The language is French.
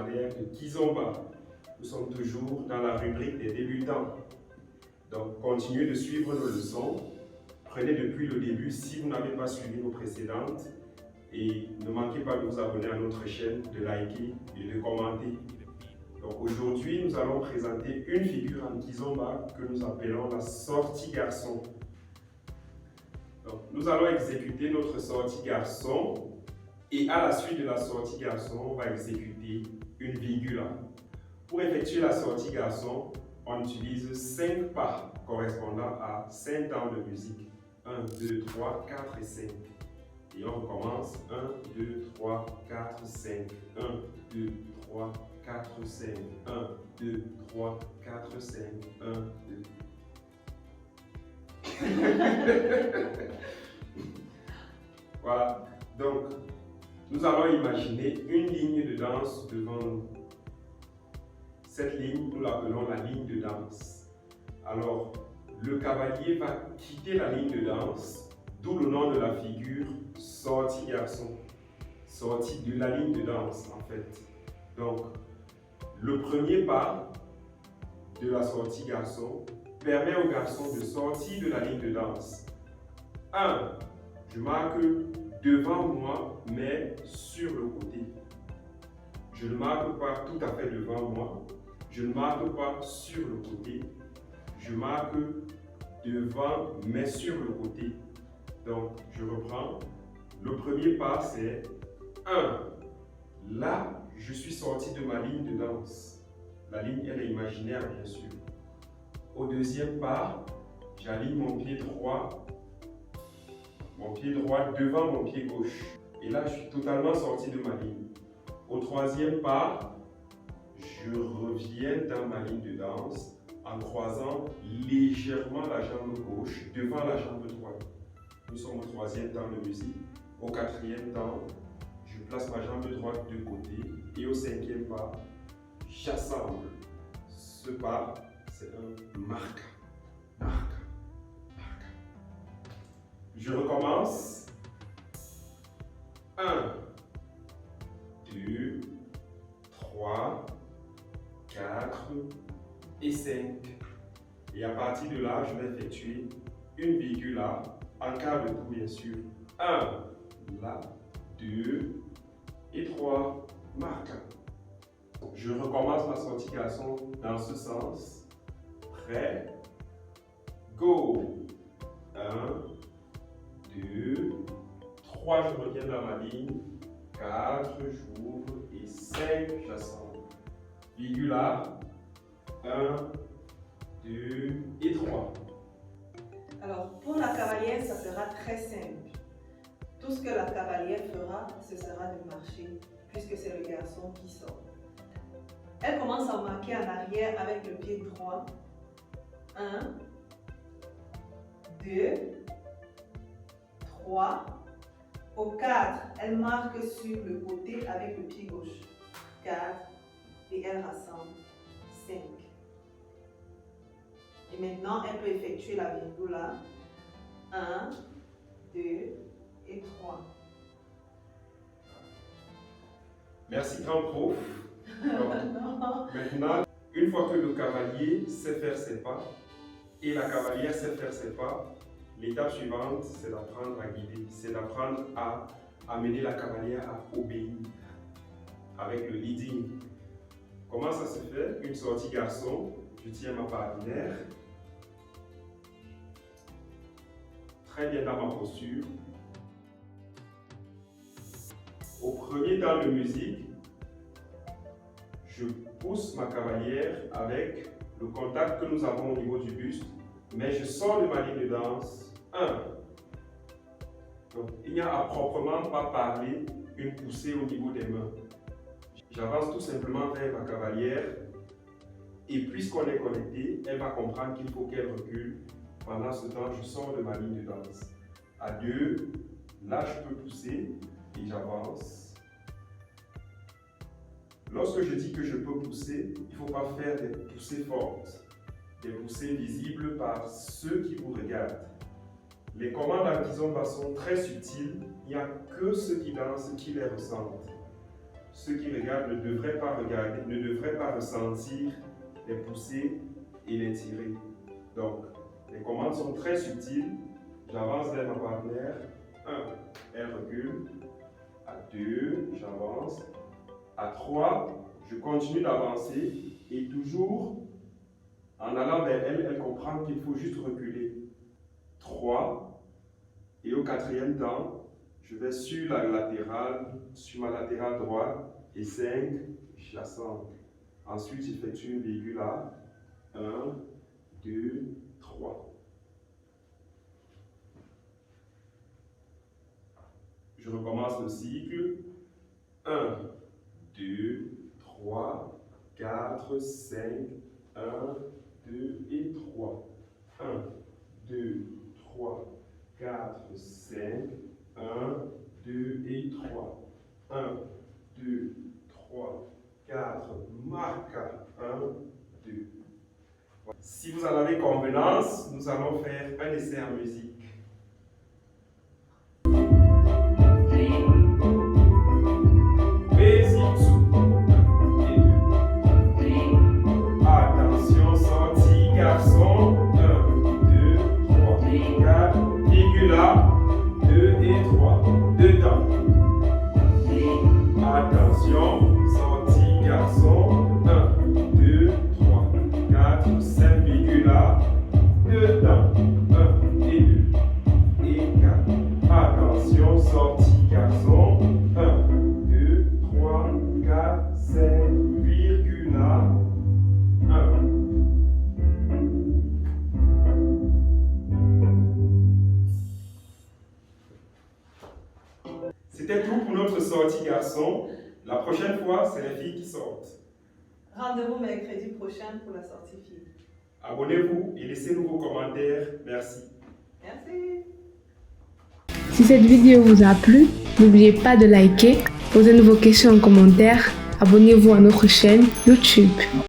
hebdomadaire de Kizomba. Nous sommes toujours dans la rubrique des débutants. Donc, continuez de suivre nos leçons. Prenez depuis le début si vous n'avez pas suivi nos précédentes. Et ne manquez pas de vous abonner à notre chaîne, de liker et de commenter. Donc aujourd'hui, nous allons présenter une figure en Kizomba que nous appelons la sortie garçon. Donc, nous allons exécuter notre sortie garçon et à la suite de la sortie garçon, on va exécuter une virgule. Pour effectuer la sortie garçon, on utilise 5 pas correspondant à 5 temps de musique. 1, 2, 3, 4 et 5. Et on recommence 1, 2, 3, 4, 5. 1, 2, 3, 4, 5. 1, 2, 3, 4, 5. 1, 2. Voilà. Donc, nous allons imaginer une ligne de danse devant nous. Cette ligne, nous l'appelons la ligne de danse. Alors, le cavalier va quitter la ligne de danse, d'où le nom de la figure sortie garçon. Sortie de la ligne de danse, en fait. Donc, le premier pas de la sortie garçon permet au garçon de sortir de la ligne de danse. 1. Je marque devant moi, mais sur le côté. Je ne marque pas tout à fait devant moi. Je ne marque pas sur le côté. Je marque devant, mais sur le côté. Donc, je reprends. Le premier pas, c'est 1. Là, je suis sorti de ma ligne de danse. La ligne, elle est imaginaire, bien sûr. Au deuxième pas, j'aligne mon pied droit devant mon pied gauche. Et là, je suis totalement sorti de ma ligne. Au troisième pas, je reviens dans ma ligne de danse en croisant légèrement la jambe gauche devant la jambe droite. Nous sommes au troisième temps de musique. Au quatrième temps, je place ma jambe droite de côté. Et au cinquième pas, j'assemble. Ce pas, c'est un marque. Marque. Je recommence. 1, 2, 3, 4 et 5. Et à partir de là, je vais effectuer une virgule là, en quart de tour bien sûr. 1, là, 2 et 3, marque. Je recommence ma sortie garçon dans ce sens. Prêt? Go! 1, 2, 3, je reviens dans ma ligne. 4, j'ouvre et 5, j'assemble. Virgule là. 1, 2 et 3. Alors, pour la cavalière, ça sera très simple. Tout ce que la cavalière fera, ce sera de marcher, puisque c'est le garçon qui sort. Elle commence à marquer en arrière avec le pied droit. 1, 2, 3. Au 4, elle marque sur le côté avec le pied gauche. 4. Et elle rassemble. 5. Et maintenant, elle peut effectuer la virgule là. 1, 2 et 3. Merci grand prof. Donc, maintenant, une fois que le cavalier sait faire ses pas et la cavalière sait faire ses pas, l'étape suivante, c'est d'apprendre à guider, c'est d'apprendre à amener la cavalière à obéir avec le leading. Comment ça se fait? Une sortie garçon, je tiens ma partenaire, très bien dans ma posture. Au premier temps de musique, je pousse ma cavalière avec le contact que nous avons au niveau du buste, mais je sors de ma ligne de danse. 1. Donc, il n'y a à proprement pas parler une poussée au niveau des mains. J'avance tout simplement vers ma cavalière et puisqu'on est connecté, elle va comprendre qu'il faut qu'elle recule. Pendant ce temps, je sors de ma ligne de danse. À 2, là je peux pousser et j'avance. Lorsque je dis que je peux pousser, il ne faut pas faire des poussées fortes, des poussées visibles par ceux qui vous regardent. Les commandes en Kizomba sont très subtiles, il n'y a que ceux qui dansent qui les ressentent. ceux qui regardent ne devraient pas regarder, ne devraient pas ressentir les pousser et les tirer. Donc, les commandes sont très subtiles. J'avance vers ma partenaire. 1, elle recule. À 2, j'avance. À 3, je continue d'avancer. Et toujours, en allant vers elle, elle comprend qu'il faut juste reculer. 3, et au 4e temps, je vais sur la latérale, sur ma latérale droite. Et 5, j'ascends. Ensuite, j'effectue une virgule là. 1, 2, 3. Je recommence le cycle. 1, 2, 3, 4, 5, 1, 2 et 3. 1, 2, 3, 4, 5, 1, 2 et 3. 1, 2, 3, 4, marque. 1, 2. Si vous en avez convenance, nous allons faire un essai en musique. Attention, sortie, garçon. 1, 2, 3, 4, virgule là. 2 et 3. Dedans. Attention, sortie, garçon. 1, 2, 3, 4, 5, virgule là. Dedans. 1 et 2 et 4. Attention, sortie, garçon. 1, 2, 3, 4, 5, virgule là. 1. C'était tout pour notre sortie garçon. La prochaine fois, c'est les filles qui sortent. Rendez-vous mercredi prochain pour la sortie fille. Abonnez-vous et laissez-nous vos commentaires. Merci. Merci. Si cette vidéo vous a plu, n'oubliez pas de liker, posez-nous vos questions en commentaire, abonnez-vous à notre chaîne YouTube.